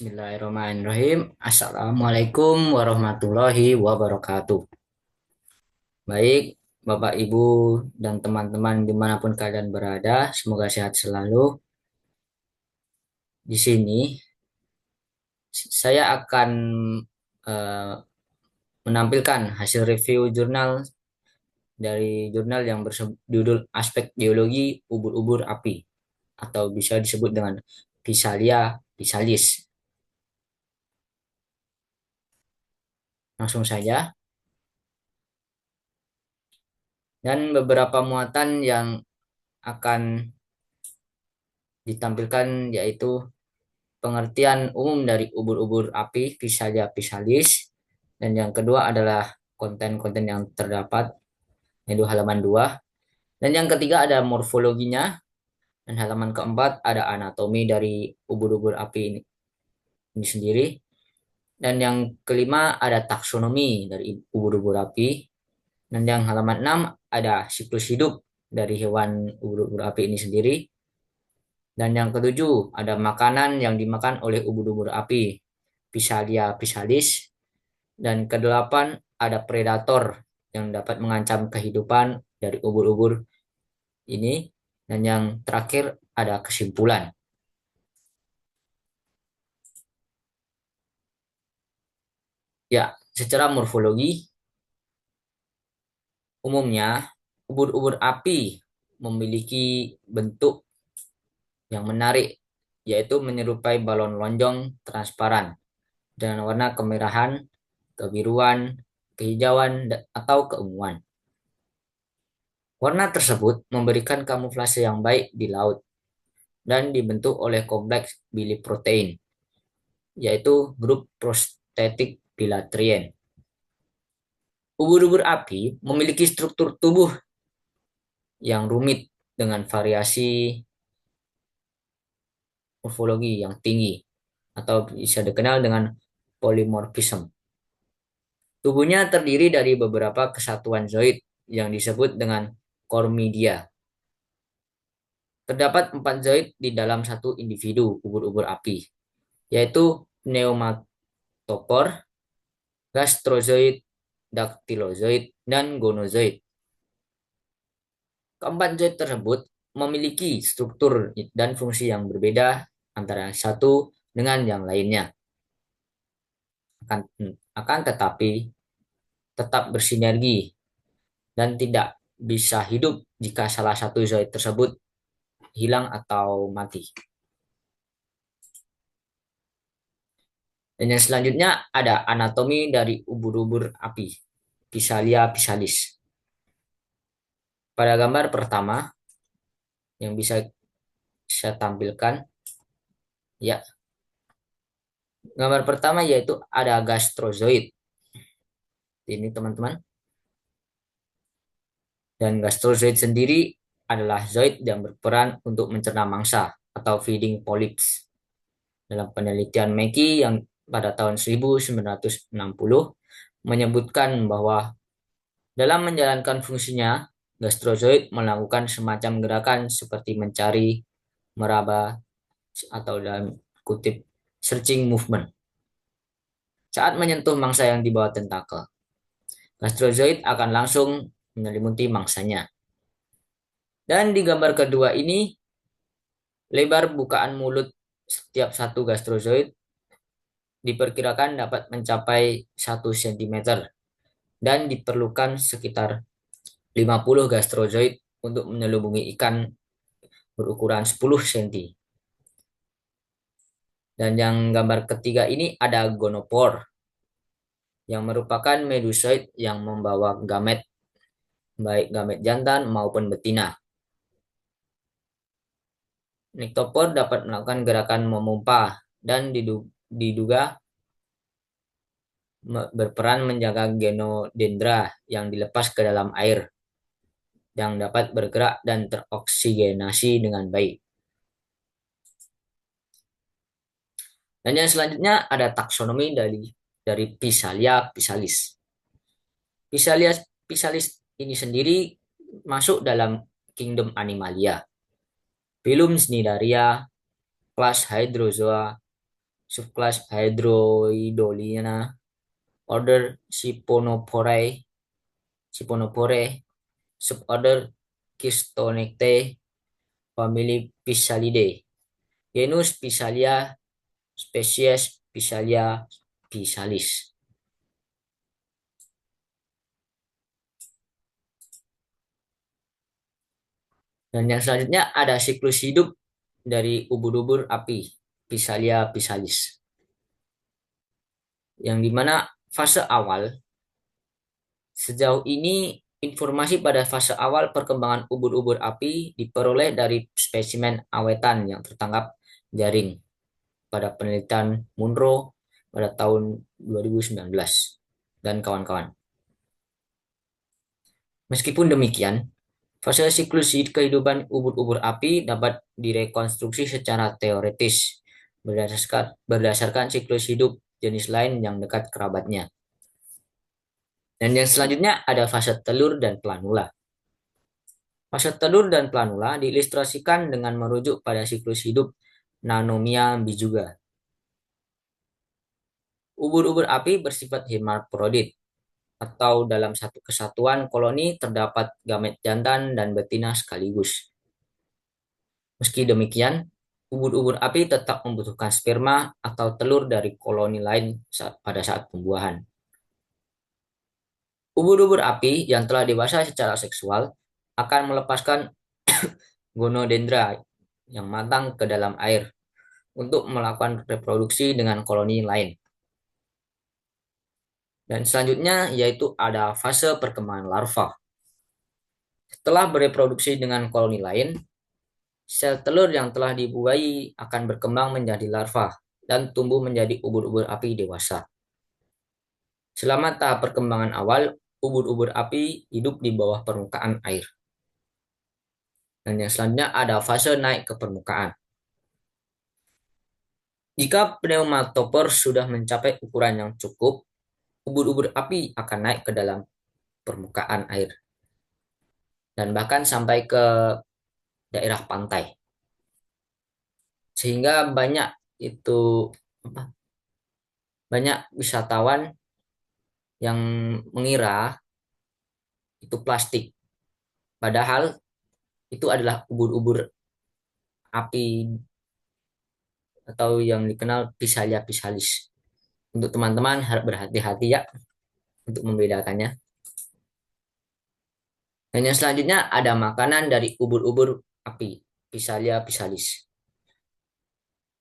Bismillahirrahmanirrahim. Assalamualaikum warahmatullahi wabarakatuh. Baik, Bapak, Ibu, dan teman-teman dimanapun kalian berada, semoga sehat selalu. Di sini saya akan eh, menampilkan hasil review jurnal dari jurnal yang berjudul Aspek Geologi Ubur-ubur Api atau bisa disebut dengan Physalia physalis. Langsung saja. Dan beberapa muatan yang akan ditampilkan yaitu pengertian umum dari ubur-ubur api Physalia physalis, dan yang kedua adalah konten-konten yang terdapat yaitu halaman 2, dan yang ketiga ada morfologinya, dan halaman keempat ada anatomi dari ubur-ubur api ini sendiri, dan yang kelima ada taksonomi dari ubur-ubur api, dan yang halaman 6 ada siklus hidup dari hewan ubur-ubur api ini sendiri. Dan yang ketujuh, ada makanan yang dimakan oleh ubur-ubur api, Physalia physalis. Dan kedelapan, ada predator yang dapat mengancam kehidupan dari ubur-ubur ini. Dan yang terakhir, ada kesimpulan. Ya, secara morfologi, umumnya ubur-ubur api memiliki bentuk yang menarik, yaitu menyerupai balon lonjong transparan dengan warna kemerahan, kebiruan, kehijauan, atau keunguan. Warna tersebut memberikan kamuflase yang baik di laut dan dibentuk oleh kompleks biliprotein, yaitu grup prostetik bilatrien. Ubur-ubur api memiliki struktur tubuh yang rumit dengan variasi morfologi yang tinggi atau bisa dikenal dengan polimorfisme. Tubuhnya terdiri dari beberapa kesatuan zoid yang disebut dengan kormidia. Terdapat 4 zoid di dalam satu individu ubur-ubur api, yaitu pneumatopor, gastrozoid, daktilozoid, dan gonozoid. Keempat zoid tersebut memiliki struktur dan fungsi yang berbeda antara satu dengan yang lainnya. Akan tetapi tetap bersinergi dan tidak bisa hidup jika salah satu zoid tersebut hilang atau mati. Dan yang selanjutnya ada anatomi dari ubur-ubur api, Physalia physalis. Pada gambar pertama yang bisa saya tampilkan, ya, gambar pertama yaitu ada gastrozoid. Ini teman-teman. Dan gastrozoid sendiri adalah zoid yang berperan untuk mencerna mangsa atau feeding polyps. Dalam penelitian Mackey yang pada tahun 1960 menyebutkan bahwa dalam menjalankan fungsinya, gastrozoid melakukan semacam gerakan seperti mencari, meraba, atau dalam kutip searching movement saat menyentuh mangsa yang di bawah tentakel. Gastrozoid akan langsung menyelimuti mangsanya. Dan di gambar kedua ini, lebar bukaan mulut setiap satu gastrozoid diperkirakan dapat mencapai 1 cm dan diperlukan sekitar 50 gastrozoid untuk menyelubungi ikan berukuran 10 cm. Dan yang gambar ketiga ini ada gonopor, yang merupakan medusoid yang membawa gamet, baik gamet jantan maupun betina. Niktopor dapat melakukan gerakan memompa dan diduga berperan menjaga genodendra yang dilepas ke dalam air, yang dapat bergerak dan teroksigenasi dengan baik. Dan yang selanjutnya ada taksonomi dari Physalia physalis. Physalia physalis ini sendiri masuk dalam kingdom Animalia, phylum Cnidaria, kelas Hydrozoa, subclass Hydroidolina, order Siphonophore, suborder Cystonectae, family Physalia, genus Physalia, spesies Physalia physalis. Dan yang selanjutnya ada siklus hidup dari ubur-ubur api, Physalia physalis. Yang dimana fase awal, sejauh ini informasi pada fase awal perkembangan ubur-ubur api diperoleh dari spesimen awetan yang tertangkap jaring pada penelitian Munro pada tahun 2019 dan kawan-kawan. Meskipun demikian, fase siklus kehidupan ubur-ubur api dapat direkonstruksi secara teoretis berdasarkan siklus hidup jenis lain yang dekat kerabatnya. Dan yang selanjutnya ada fase telur dan planula. Fase telur dan planula diilustrasikan dengan merujuk pada siklus hidup Nanomia bijuga. Ubur-ubur api bersifat hermafrodit, atau dalam satu kesatuan koloni terdapat gamet jantan dan betina sekaligus. Meski demikian, ubur-ubur api tetap membutuhkan sperma atau telur dari koloni lain pada saat pembuahan. Ubur-ubur api yang telah dewasa secara seksual akan melepaskan gonodendra yang matang ke dalam air untuk melakukan reproduksi dengan koloni lain. Dan selanjutnya yaitu ada fase perkembangan larva. Setelah bereproduksi dengan koloni lain, sel telur yang telah dibuahi akan berkembang menjadi larva dan tumbuh menjadi ubur-ubur api dewasa. Selama tahap perkembangan awal, ubur-ubur api hidup di bawah permukaan air. Dan yang selanjutnya ada fase naik ke permukaan. Jika pneumatopor sudah mencapai ukuran yang cukup, ubur-ubur api akan naik ke dalam permukaan air dan bahkan sampai ke daerah pantai. Sehingga itu banyak wisatawan yang mengira itu plastik. Padahal itu adalah ubur-ubur api atau yang dikenal Physalia physalis. Untuk teman-teman harap berhati-hati ya untuk membedakannya. Dan yang selanjutnya ada makanan dari ubur-ubur api Physalia physalis.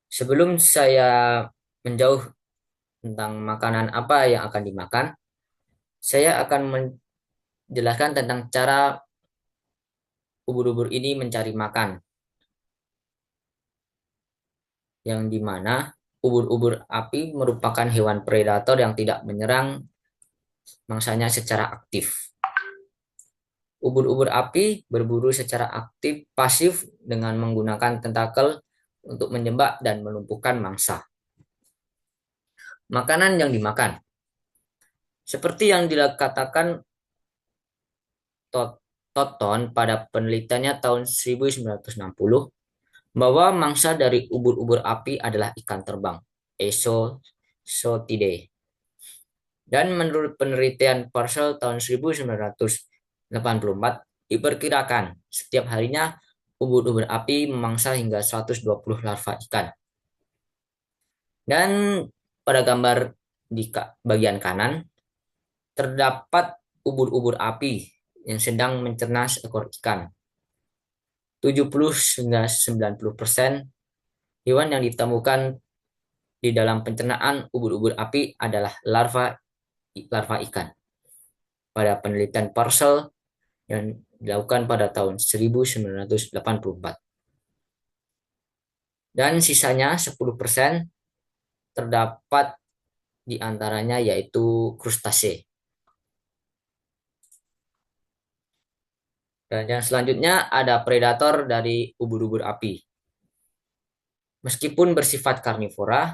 Sebelum saya menjauh tentang makanan apa yang akan dimakan, saya akan menjelaskan tentang cara ubur-ubur ini mencari makan, yang dimana ubur-ubur api merupakan hewan predator yang tidak menyerang mangsanya secara aktif. Ubur-ubur api berburu secara aktif pasif dengan menggunakan tentakel untuk menjebak dan melumpuhkan mangsa. Makanan yang dimakan, seperti yang dikatakan Toton pada penelitiannya tahun 1960, bahwa mangsa dari ubur-ubur api adalah ikan terbang, Esosotidae. Dan menurut penelitian Purcell tahun 1984, diperkirakan setiap harinya ubur-ubur api memangsa hingga 120 larva ikan. Dan pada gambar di bagian kanan, terdapat ubur-ubur api yang sedang mencerna seekor ikan. 70-90% hewan yang ditemukan di dalam pencernaan ubur-ubur api adalah larva ikan. Pada penelitian Purcell yang dilakukan pada tahun 1984. Dan sisanya 10% terdapat di antaranya yaitu krustase. Dan yang selanjutnya ada predator dari ubur-ubur api. Meskipun bersifat karnivora,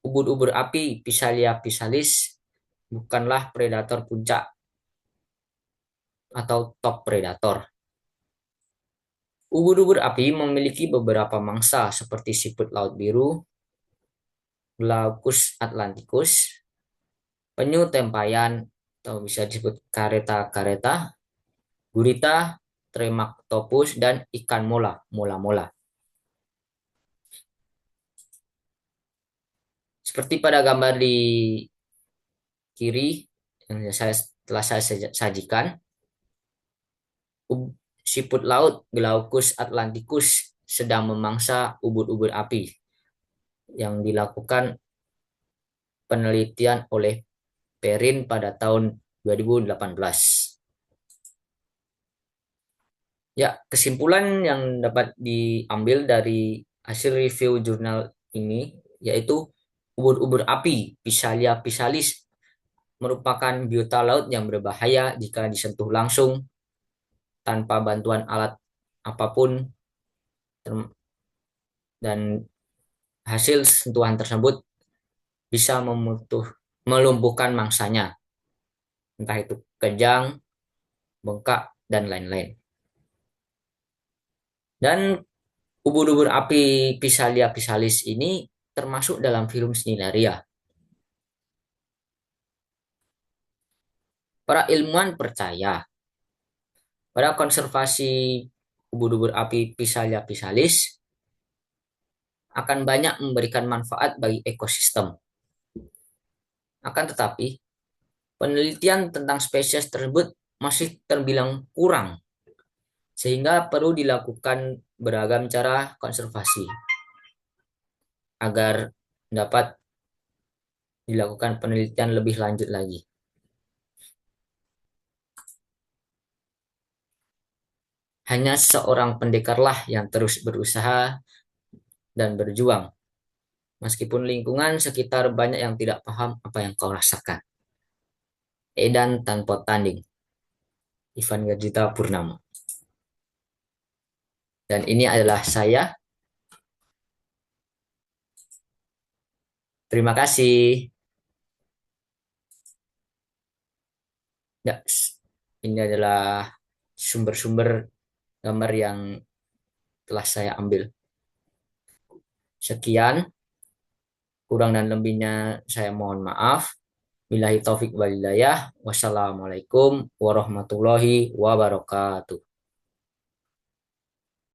ubur-ubur api Physalia physalis bukanlah predator puncak atau top predator. Ubur-ubur api memiliki beberapa mangsa seperti siput laut biru, Glaucus atlanticus, penyu tempayan atau bisa disebut kareta-kareta, gurita, Trematopus, dan ikan mola, mola-mola. Seperti pada gambar di kiri yang telah saya sajikan, siput laut Glaucus atlanticus sedang memangsa ubur-ubur api yang dilakukan penelitian oleh Perrin pada tahun 2018. Ya, kesimpulan yang dapat diambil dari hasil review jurnal ini yaitu ubur-ubur api Physalia physalis merupakan biota laut yang berbahaya jika disentuh langsung tanpa bantuan alat apapun, dan hasil sentuhan tersebut bisa melumpuhkan mangsanya, entah itu kejang, bengkak, dan lain-lain. Dan ubur-ubur api Physalia physalis ini termasuk dalam film Snilaria. Para ilmuwan percaya pada konservasi ubur-ubur api Physalia physalis akan banyak memberikan manfaat bagi ekosistem. Akan tetapi, penelitian tentang spesies tersebut masih terbilang kurang, sehingga perlu dilakukan beragam cara konservasi agar dapat dilakukan penelitian lebih lanjut lagi. Hanya seorang pendekarlah yang terus berusaha dan berjuang, meskipun lingkungan sekitar banyak yang tidak paham apa yang kau rasakan. Edan tanpa tanding, Ivan Gajita Purnama. Dan ini adalah saya. Terima kasih. Ya, ini adalah sumber-sumber gambar yang telah saya ambil. Sekian, kurang dan lebihnya saya mohon maaf. Billahi taufik walhidayah. Wassalamualaikum warahmatullahi wabarakatuh.